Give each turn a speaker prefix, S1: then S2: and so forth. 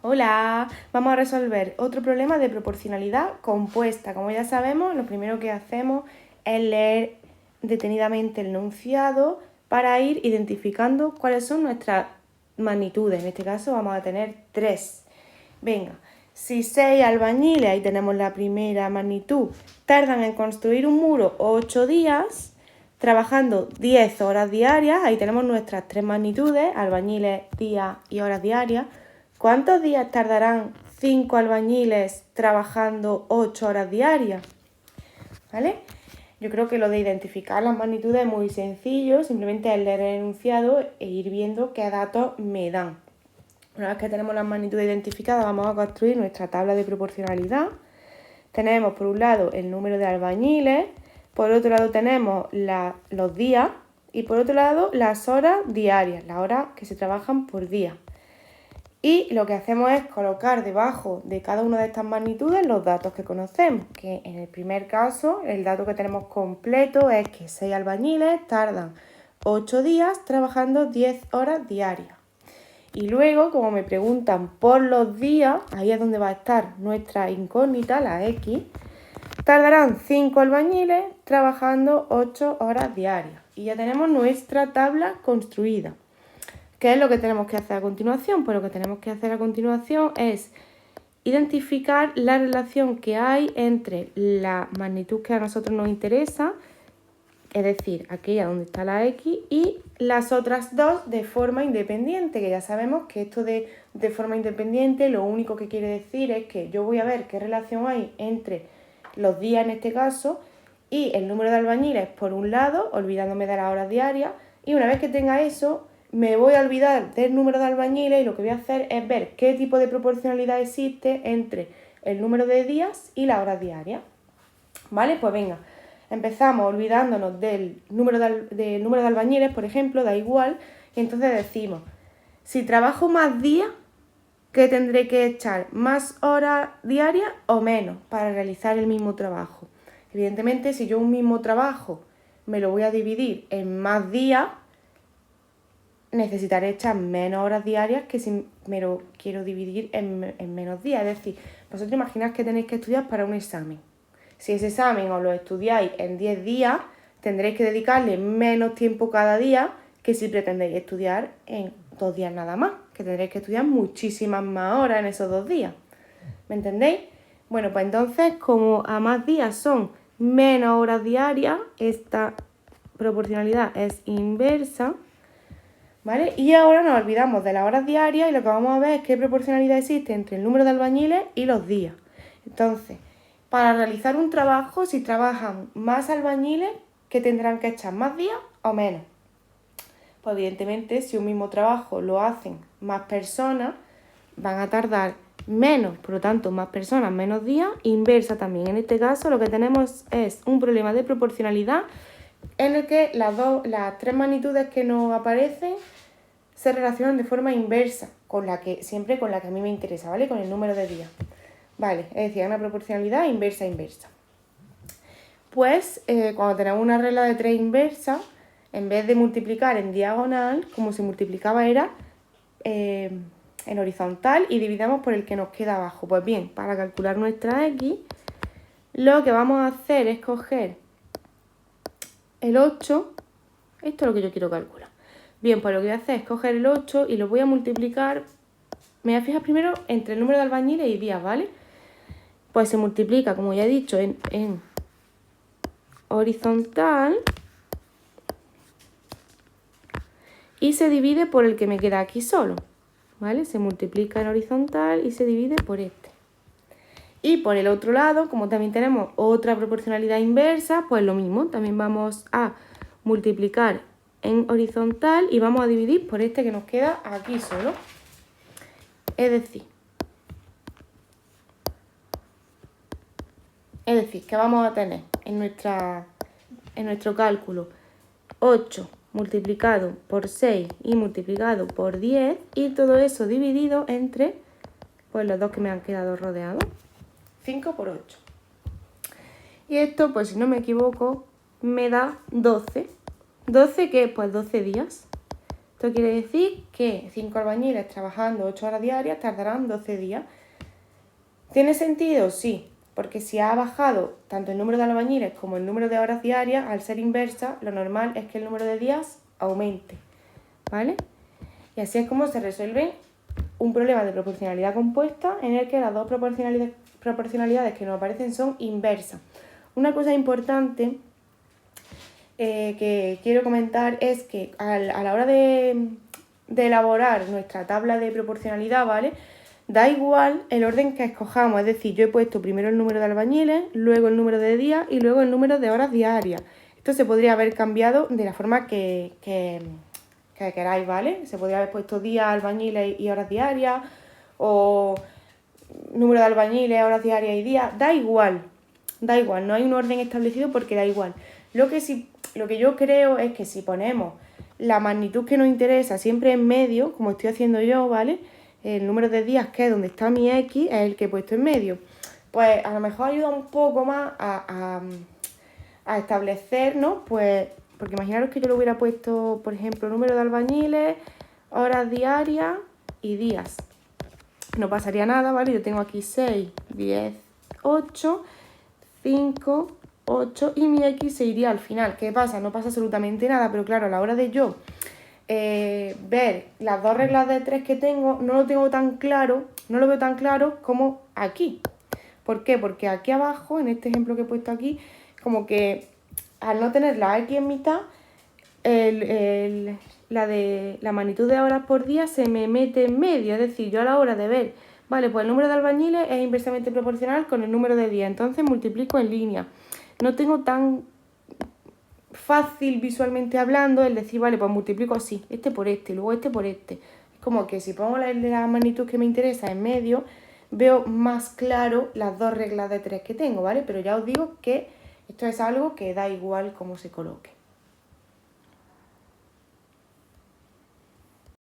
S1: Hola, vamos a resolver otro problema de proporcionalidad compuesta. Como ya sabemos, lo primero que hacemos es leer detenidamente el enunciado para ir identificando cuáles son nuestras magnitudes. En este caso vamos a tener 3. Venga, si 6 albañiles, ahí tenemos la primera magnitud, tardan en construir un muro 8 días, trabajando 10 horas diarias, ahí tenemos nuestras 3 magnitudes, albañiles, días y horas diarias. ¿Cuántos días tardarán 5 albañiles trabajando 8 horas diarias? ¿Vale? Yo creo que lo de identificar las magnitudes es muy sencillo, simplemente es leer el enunciado e ir viendo qué datos me dan. Una vez que tenemos las magnitudes identificadas, vamos a construir nuestra tabla de proporcionalidad. Tenemos por un lado el número de albañiles, por otro lado tenemos los días y por otro lado las horas diarias, las horas que se trabajan por día. Y lo que hacemos es colocar debajo de cada una de estas magnitudes los datos que conocemos, que en el primer caso el dato que tenemos completo es que 6 albañiles tardan 8 días trabajando 10 horas diarias. Y luego, como me preguntan por los días, ahí es donde va a estar nuestra incógnita, la X, tardarán 5 albañiles trabajando 8 horas diarias. Y ya tenemos nuestra tabla construida. ¿Qué es lo que tenemos que hacer a continuación? Pues lo que tenemos que hacer a continuación es identificar la relación que hay entre la magnitud que a nosotros nos interesa, es decir, aquella donde está la X, y las otras dos de forma independiente, que ya sabemos que esto de forma independiente lo único que quiere decir es que yo voy a ver qué relación hay entre los días en este caso y el número de albañiles por un lado, olvidándome de las horas diarias, y una vez que tenga eso, me voy a olvidar del número de albañiles y lo que voy a hacer es ver qué tipo de proporcionalidad existe entre el número de días y las horas diarias. ¿Vale? Pues venga, empezamos olvidándonos del número de albañiles, por ejemplo, da igual, y entonces decimos, si trabajo más días, ¿qué tendré que echar? ¿Más horas diarias o menos para realizar el mismo trabajo? Evidentemente, si yo un mismo trabajo me lo voy a dividir en más días, necesitaré echar menos horas diarias que si me lo quiero dividir en menos días. Es decir, vosotros imagináis que tenéis que estudiar para un examen. Si ese examen os lo estudiáis en 10 días, tendréis que dedicarle menos tiempo cada día que si pretendéis estudiar en 2 días nada más, que tendréis que estudiar muchísimas más horas en esos 2 días. ¿Me entendéis? Bueno, pues entonces, como a más días son menos horas diarias, esta proporcionalidad es inversa, ¿vale? Y ahora nos olvidamos de las horas diarias y lo que vamos a ver es qué proporcionalidad existe entre el número de albañiles y los días. Entonces, para realizar un trabajo, si trabajan más albañiles, ¿qué tendrán que echar? ¿Más días o menos? Pues evidentemente, si un mismo trabajo lo hacen más personas, van a tardar menos, por lo tanto, más personas, menos días, inversa también. En este caso, lo que tenemos es un problema de proporcionalidad en el que las 3 magnitudes que nos aparecen se relacionan de forma inversa, siempre con la que a mí me interesa, ¿vale? Con el número de días. Vale, es decir, una proporcionalidad inversa. Pues cuando tenemos una regla de 3 inversa, en vez de multiplicar en diagonal, como se multiplicaba era en horizontal y dividamos por el que nos queda abajo. Pues bien, para calcular nuestra X, lo que vamos a hacer es coger el 8, esto es lo que yo quiero calcular. Bien, pues lo que voy a hacer es coger el 8 y lo voy a multiplicar, me voy a fijar primero entre el número de albañiles y días, ¿vale? Pues se multiplica, como ya he dicho, en horizontal y se divide por el que me queda aquí solo, ¿vale? Se multiplica en horizontal y se divide por este. Y por el otro lado, como también tenemos otra proporcionalidad inversa, pues lo mismo, también vamos a multiplicar en horizontal y vamos a dividir por este que nos queda aquí solo. Es decir, que vamos a tener en nuestro cálculo 8 multiplicado por 6 y multiplicado por 10 y todo eso dividido entre pues los dos que me han quedado rodeados. 5 por 8. Y esto, pues si no me equivoco, me da 12. ¿12 qué? Pues 12 días. Esto quiere decir que 5 albañiles trabajando 8 horas diarias tardarán 12 días. ¿Tiene sentido? Sí, porque si ha bajado tanto el número de albañiles como el número de horas diarias, al ser inversa, lo normal es que el número de días aumente, ¿vale? Y así es como se resuelve un problema de proporcionalidad compuesta en el que las dos proporcionalidades que nos aparecen son inversas. Una cosa importante que quiero comentar es que a la hora de elaborar nuestra tabla de proporcionalidad, ¿vale? Da igual el orden que escojamos, es decir, yo he puesto primero el número de albañiles, luego el número de días y luego el número de horas diarias. Esto se podría haber cambiado de la forma que queráis, ¿vale? Se podría haber puesto días, albañiles y horas diarias, o número de albañiles, horas diarias y días. Da igual, no hay un orden establecido porque da igual. Lo que yo creo es que si ponemos la magnitud que nos interesa siempre en medio, como estoy haciendo yo, ¿vale? El número de días, que es donde está mi X, es el que he puesto en medio. Pues a lo mejor ayuda un poco más a establecer, ¿no? Pues, porque imaginaros que yo le hubiera puesto, por ejemplo, número de albañiles, horas diarias y días. No pasaría nada, ¿vale? Yo tengo aquí 6, 10, 8, 5, 8 y mi X se iría al final. ¿Qué pasa? No pasa absolutamente nada, pero claro, a la hora de yo ver las dos reglas de 3 que tengo, no lo veo tan claro como aquí. ¿Por qué? Porque aquí abajo, en este ejemplo que he puesto aquí, como que al no tener la X en mitad, la magnitud de horas por día se me mete en medio. Es decir, yo a la hora de ver, vale, pues el número de albañiles es inversamente proporcional con el número de días, entonces multiplico en línea. No tengo tan fácil visualmente hablando el decir, vale, pues multiplico así, este por este, luego este por este. Es como que si pongo la magnitud que me interesa en medio, veo más claro las dos reglas de 3 que tengo, ¿vale? Pero ya os digo que esto es algo que da igual cómo se coloque.